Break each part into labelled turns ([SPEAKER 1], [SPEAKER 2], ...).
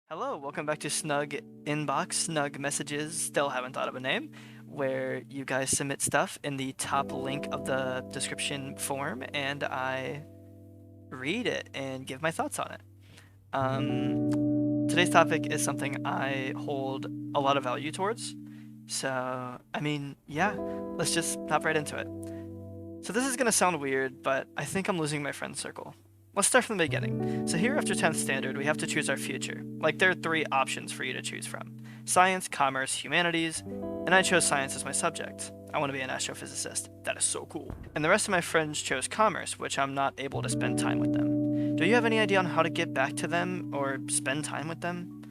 [SPEAKER 1] Hello, welcome back to Snug Inbox, Snug Messages, still haven't thought of a name, where you guys submit stuff in the top link of the description form and I read it and give my thoughts on it. Today's topic is something I hold a lot of value towards. So, yeah, let's just hop right into it. So this is gonna sound weird, but I think I'm losing my friend circle. Let's start from the beginning. So here after 10th standard, we have to choose our future. Like there are three options for you to choose from. Science, commerce, humanities, and I chose science as my subject. I want to be an astrophysicist. That is so cool. And the rest of my friends chose commerce, which I'm not able to spend time with them. Do you have any idea on how to get back to them or spend time with them?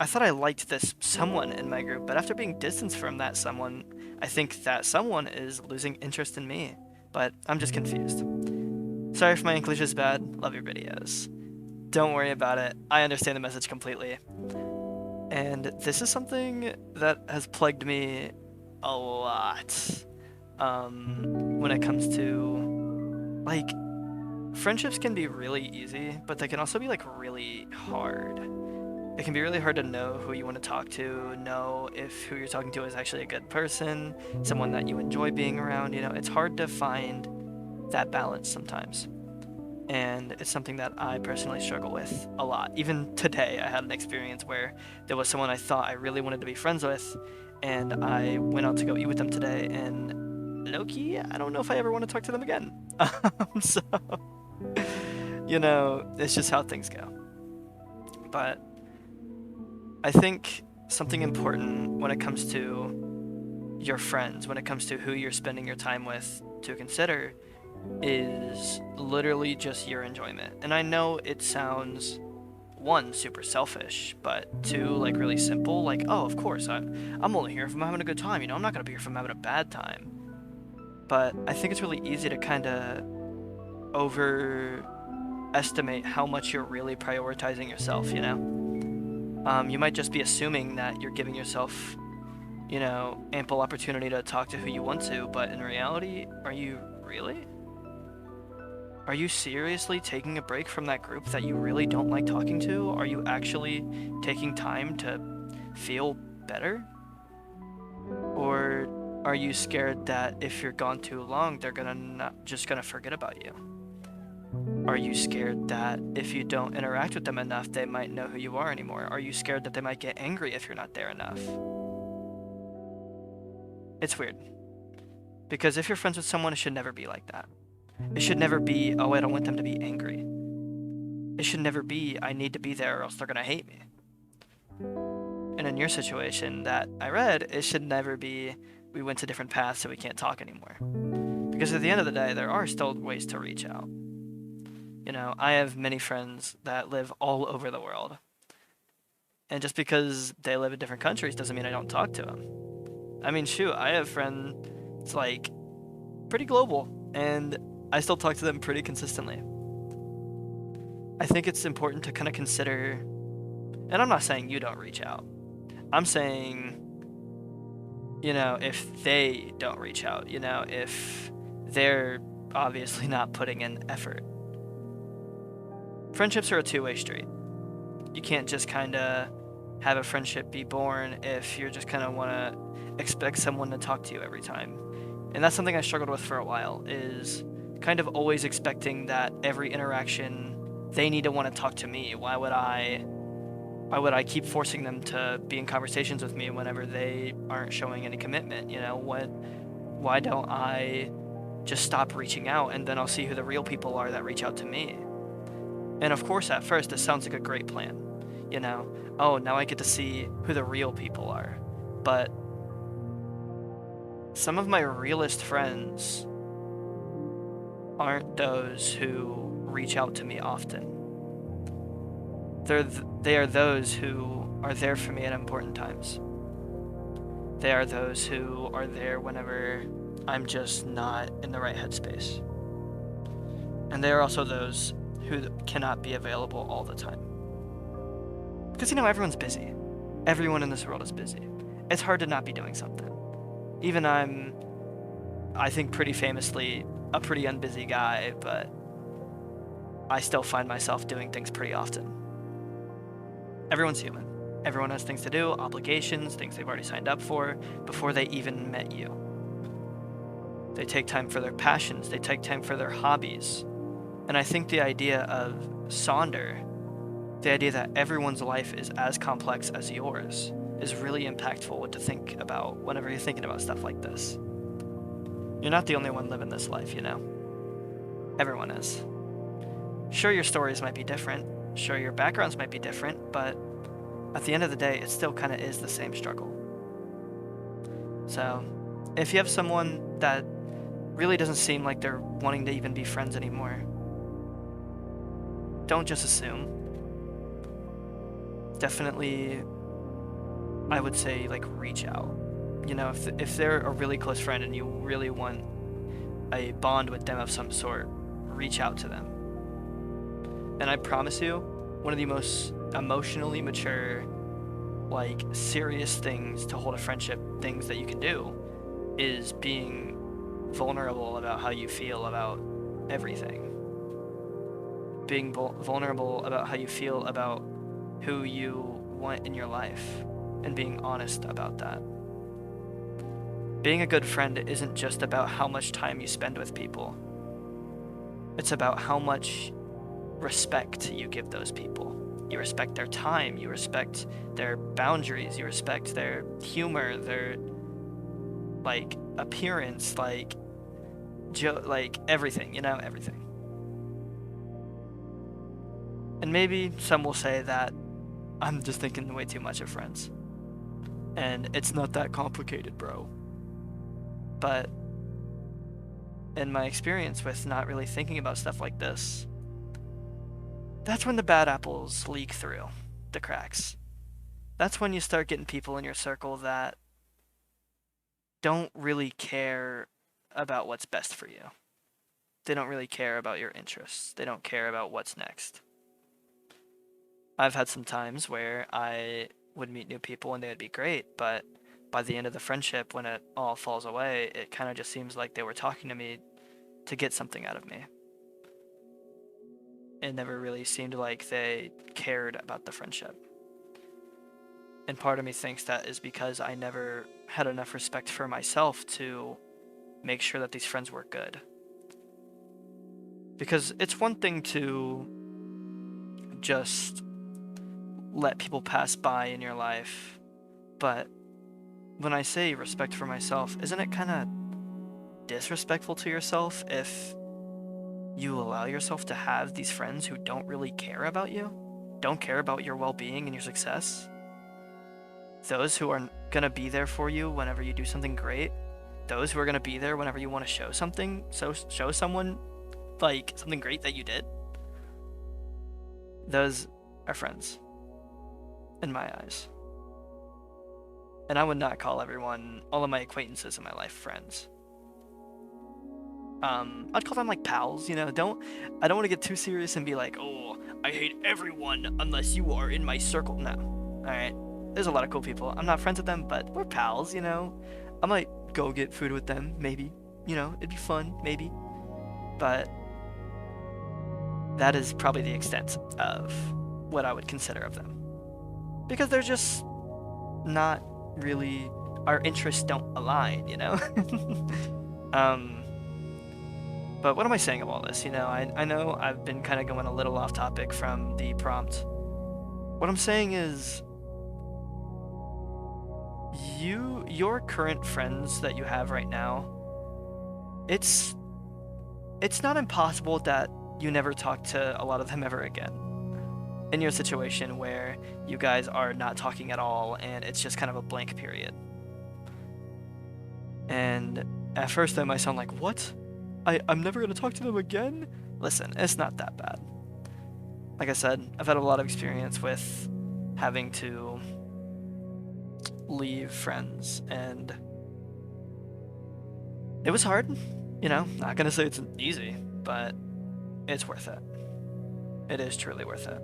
[SPEAKER 1] I thought I liked this someone in my group, but after being distanced from that someone, I think that someone is losing interest in me. But I'm just confused. Sorry if my English is bad. Love your videos. Don't worry about it. I understand the message completely. And this is something that has plagued me a lot. When it comes to, like, friendships can be really easy, but they can also be, like, really hard. It can be really hard to know who you want to talk to, know if who you're talking to is actually a good person, someone that you enjoy being around. It's hard to find that balance sometimes. And it's something that I personally struggle with a lot. Even today, I had an experience where there was someone I thought I really wanted to be friends with, and I went out to go eat with them today, and low-key, I don't know if I ever want to talk to them again. So, it's just how things go. But I think something important when it comes to your friends, when it comes to who you're spending your time with, to consider is literally just your enjoyment. And I know it sounds, one, super selfish, but two, like really simple. Like, oh, of course, I'm only here if I'm having a good time. I'm not gonna be here if I'm having a bad time. But I think it's really easy to kind of overestimate how much you're really prioritizing yourself. You might just be assuming that you're giving yourself, ample opportunity to talk to who you want to, but in reality, are you really? Are you seriously taking a break from that group that you really don't like talking to? Are you actually taking time to feel better? Or are you scared that if you're gone too long, they're just gonna forget about you? Are you scared that if you don't interact with them enough, they might know who you are anymore? Are you scared that they might get angry if you're not there enough? It's weird. Because if you're friends with someone, it should never be like that. It should never be, oh, I don't want them to be angry. It should never be, I need to be there or else they're gonna hate me. And in your situation that I read, it should never be, we went to different paths so we can't talk anymore. Because at the end of the day, there are still ways to reach out. I have many friends that live all over the world. And just because they live in different countries doesn't mean I don't talk to them. Shoot, I have friends, like, pretty global, and I still talk to them pretty consistently. I think it's important to kind of consider, and I'm not saying you don't reach out. I'm saying, if they don't reach out, if they're obviously not putting in effort. Friendships are a two-way street. You can't just kind of have a friendship be born if you're just kind of want to expect someone to talk to you every time. And that's something I struggled with for a while, is kind of always expecting that every interaction they need to want to talk to me. Why would I keep forcing them to be in conversations with me whenever they aren't showing any commitment? Why don't I just stop reaching out and then I'll see who the real people are that reach out to me? And of course, at first, this sounds like a great plan. Oh, now I get to see who the real people are. But some of my realest friends aren't those who reach out to me often. They are those who are there for me at important times. They are those who are there whenever I'm just not in the right headspace. And they are also those who cannot be available all the time. Because, everyone's busy. Everyone in this world is busy. It's hard to not be doing something. Even I think pretty famously, a pretty unbusy guy, but I still find myself doing things pretty often. Everyone's human. Everyone has things to do, obligations, things they've already signed up for before they even met you. They take time for their passions, they take time for their hobbies. And I think the idea of Sonder, the idea that everyone's life is as complex as yours, is really impactful to think about whenever you're thinking about stuff like this. You're not the only one living this life, you know? Everyone is. Sure, your stories might be different. Sure, your backgrounds might be different, but at the end of the day, it still kind of is the same struggle. So, if you have someone that really doesn't seem like they're wanting to even be friends anymore, don't just assume. Definitely, I would say, like, reach out. You know, if they're a really close friend and you really want a bond with them of some sort, reach out to them. And I promise you, one of the most emotionally mature, like, serious things to hold a friendship, things that you can do, is being vulnerable about how you feel about everything. Being vulnerable about how you feel about who you want in your life, and being honest about that. Being a good friend isn't just about how much time you spend with people. It's about how much respect you give those people. You respect their time, you respect their boundaries, you respect their humor, their, like, appearance, like, like, everything, you know, everything. And maybe some will say that I'm just thinking way too much of friends. And it's not that complicated, bro. But in my experience with not really thinking about stuff like this, that's when the bad apples leak through the cracks. That's when you start getting people in your circle that don't really care about what's best for you. They don't really care about your interests. They don't care about what's next. I've had some times where I would meet new people and they would be great, but by the end of the friendship, when it all falls away, it kind of just seems like they were talking to me to get something out of me. It never really seemed like they cared about the friendship. And part of me thinks that is because I never had enough respect for myself to make sure that these friends were good. Because it's one thing to just let people pass by in your life, but when I say respect for myself, isn't it kind of disrespectful to yourself if you allow yourself to have these friends who don't really care about you, don't care about your well-being and your success? Those who are gonna be there for you whenever you do something great, those who are gonna be there whenever you want to show something, show someone, like, something great that you did, those are friends in my eyes. And I would not call everyone, all of my acquaintances in my life, friends. I'd call them, like, pals, you know. I don't want to get too serious and be like, oh, I hate everyone unless you are in my circle. No. Alright. There's a lot of cool people. I'm not friends with them, but we're pals, you know. I might go get food with them, maybe. You know, it'd be fun, maybe. But that is probably the extent of what I would consider of them. Because they're just not really, our interests don't align, you know? But what am I saying of all this? You know, I know I've been kind of going a little off topic from the prompt. What I'm saying is, your current friends that you have right now, it's not impossible that you never talk to a lot of them ever again. In your situation where you guys are not talking at all and it's just kind of a blank period. And at first that might sound like, what? I'm never going to talk to them again? Listen, it's not that bad. Like I said, I've had a lot of experience with having to leave friends, and it was hard, you know, not going to say it's easy, but it's worth it. It is truly worth it.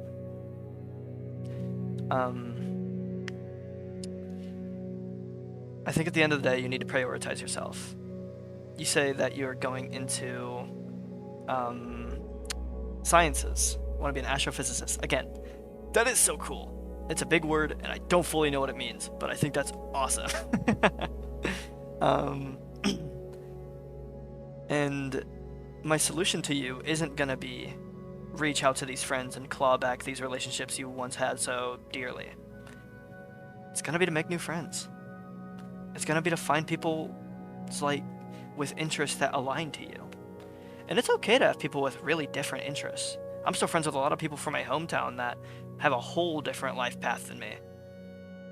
[SPEAKER 1] I think at the end of the day, you need to prioritize yourself. You say that you're going into sciences, want to be an astrophysicist. Again, that is so cool. It's a big word, and I don't fully know what it means, but I think that's awesome. um, and my solution to you isn't gonna be reach out to these friends and claw back these relationships you once had so dearly. It's gonna be to make new friends. It's gonna be to find people like with interests that align to you. And it's okay to have people with really different interests. I'm still friends with a lot of people from my hometown that have a whole different life path than me.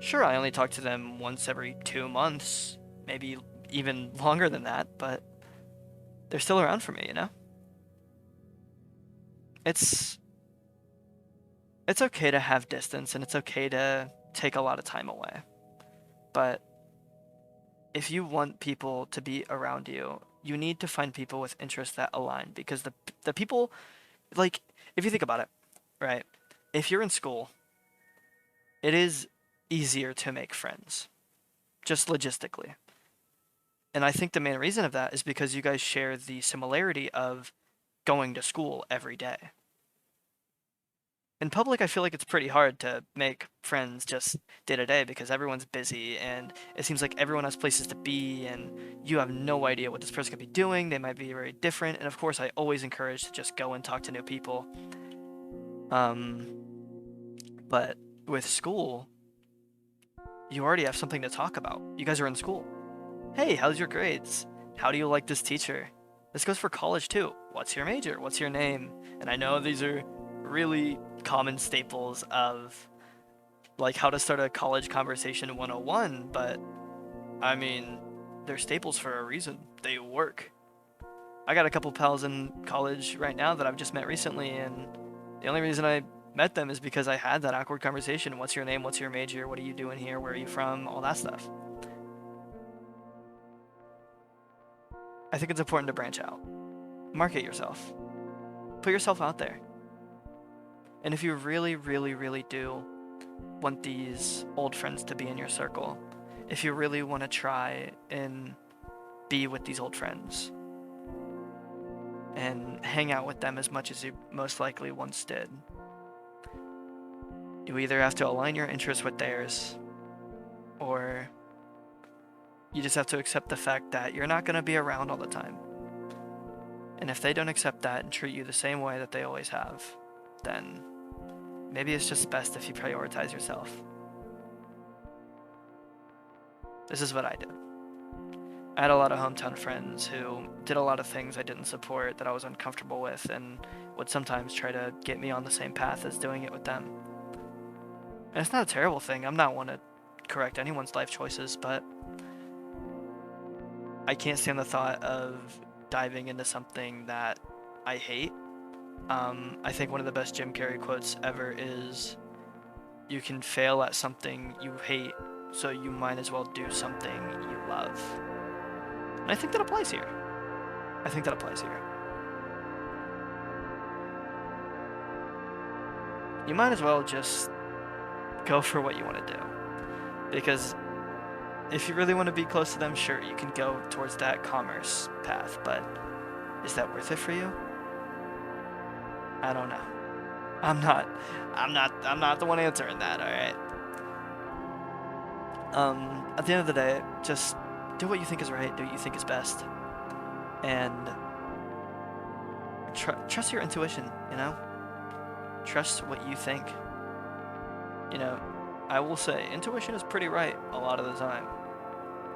[SPEAKER 1] Sure, I only talk to them once every 2 months, maybe even longer than that, but they're still around for me, you know? It's it's okay to have distance and it's okay to take a lot of time away. But if you want people to be around you, you need to find people with interests that align because the people like if you think about it, right? If you're in school, it is easier to make friends, just logistically. And I think the main reason of that is because you guys share the similarity of going to school every day. In public, I feel like it's pretty hard to make friends just day to day because everyone's busy and it seems like everyone has places to be and you have no idea what this person could be doing. They might be very different. And of course, I always encourage to just go and talk to new people. Um, but with school, you already have something to talk about. You guys are in school. Hey, how's your grades? How do you like this teacher? This goes for college too. What's your major? What's your name? And I know these are really common staples of like how to start a college conversation 101, but I mean, they're staples for a reason. They work. I got a couple pals in college right now that I've just met recently, and the only reason I met them is because I had that awkward conversation. What's your name? What's your major? What are you doing here? Where are you from? All that stuff. I think it's important to branch out. Market yourself. Put yourself out there. And if you really, really, really do want these old friends to be in your circle, if you really want to try and be with these old friends and hang out with them as much as you most likely once did, you either have to align your interests with theirs or you just have to accept the fact that you're not going to be around all the time. And if they don't accept that and treat you the same way that they always have, then maybe it's just best if you prioritize yourself. This is what I did. I had a lot of hometown friends who did a lot of things I didn't support, that I was uncomfortable with, and would sometimes try to get me on the same path as doing it with them. And it's not a terrible thing. I'm not one to correct anyone's life choices, but I can't stand the thought of diving into something that I hate. I think one of the best Jim Carrey quotes ever is, you can fail at something you hate, so you might as well do something you love. And I think that applies here. You might as well just go for what you want to do. Because if you really want to be close to them, sure, you can go towards that commerce path, but is that worth it for you? I don't know. I'm not the one answering that, alright? At the end of the day, just do what you think is right, do what you think is best. And trust your intuition, you know? Trust what you think. You know, I will say, intuition is pretty right a lot of the time.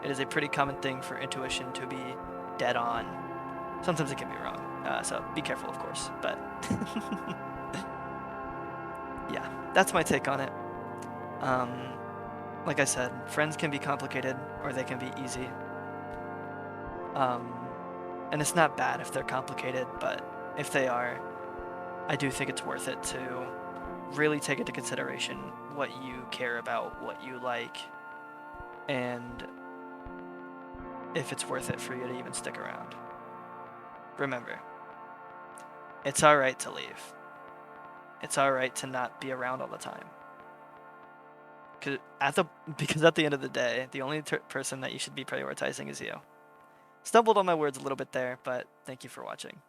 [SPEAKER 1] It is a pretty common thing for intuition to be dead on. Sometimes it can be wrong, so be careful, of course, but yeah, that's my take on it. Like I said, friends can be complicated or they can be easy. And it's not bad if they're complicated, but if they are, I do think it's worth it to really take into consideration what you care about, what you like, and if it's worth it for you to even stick around. Remember, it's alright to leave. It's alright to not be around all the time. Because at the end of the day, the only person that you should be prioritizing is you. Stumbled on my words a little bit there, but thank you for watching.